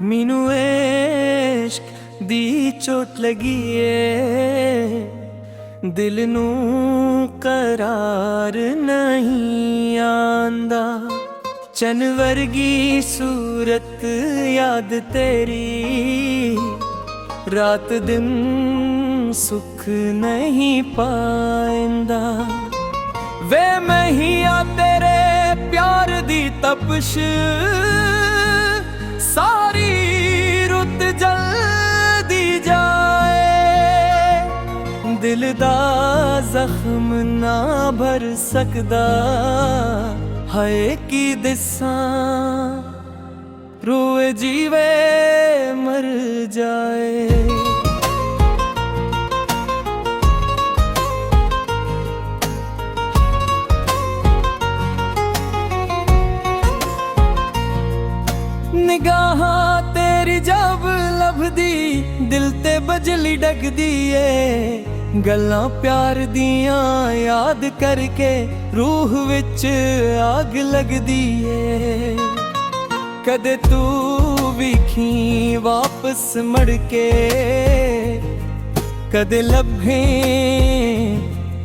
मैनू इश्क दी चोट लगी है, दिल नू करार नहीं आंदा। चन वर्गी सूरत याद तेरी, रात दिन सुख नहीं पांदा। वे मैया तेरे प्यार दी तपश, सारी रुत जल्दी जाए। दिल दा जख्म ना भर सकदा, हाय की दिसा रोए जीवे मर जाए। निगाह तेरी जब लभदी, दिल ते बजली डगदी है। गल्लां प्यार दियां याद करके रूह विच आग लगदी है। कदे तू विखी वापस मुड़ के, कदे लभे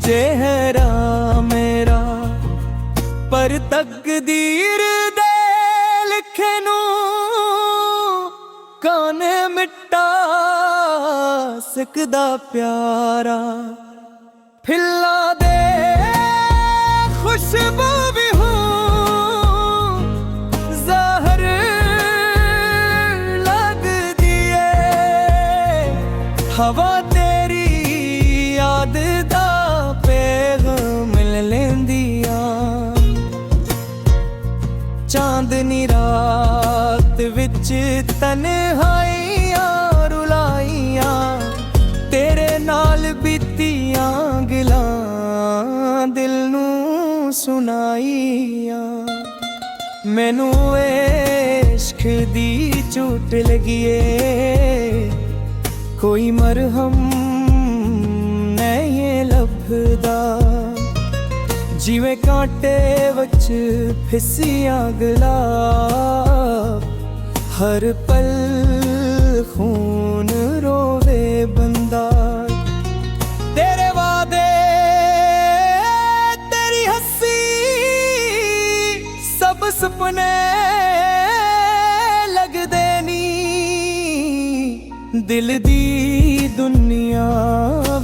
चेहरा मेरा। पर तकदीर दे लिखे नू काने मिटा सकदा प्यारा। फिल्ला दे खुशबू भी हूँ, ज़हर लगदी है। हवा तेरी याद दा पैगाम लैंदिया। चांदनी रात विच तन्हाइयां रुलाइयां, तेरे नाल बीतियां गल्लां दिल नू सुनाइयां। मैनू इश्क दी चोट लगी है, कोई मरहम नहीं लभदा। जिवें कांटे वच फिसिया गुलाब, हर पल खून रोवे बंदा। तेरे वादे तेरी हंसी सब सपने लगदे नी। दिल दी दुनिया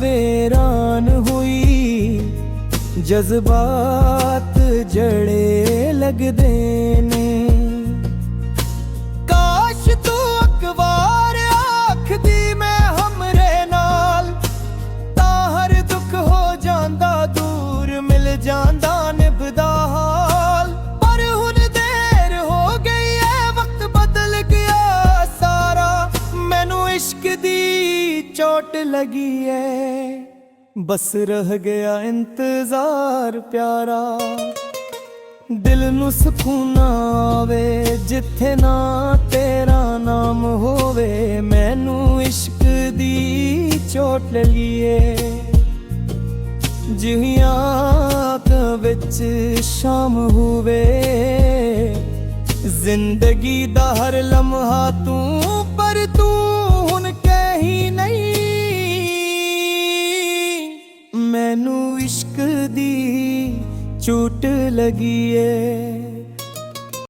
वेरान हुई, जज्बात जड़े लगदे ने। काश तू अखबार आखदी मैं हमरे नाल, तां हर दुख हो जांदा दूर, मिल जांदा निभदा हाल। पर हुण देर हो गई है, वक्त बदल गया सारा। मैनू इश्क दी चोट लगी है, बस रह गया इंतजार प्यारा। दिल नू सुकून आवे जिथे ना तेरा नाम होवे। मैनू इश्क दी चोट लगी जिहियां विच शाम होवे। जिंदगी दा हर लम्हा तू, पर तू हुण कहीं नहीं। मैनू इश्क दी चोट लगी है।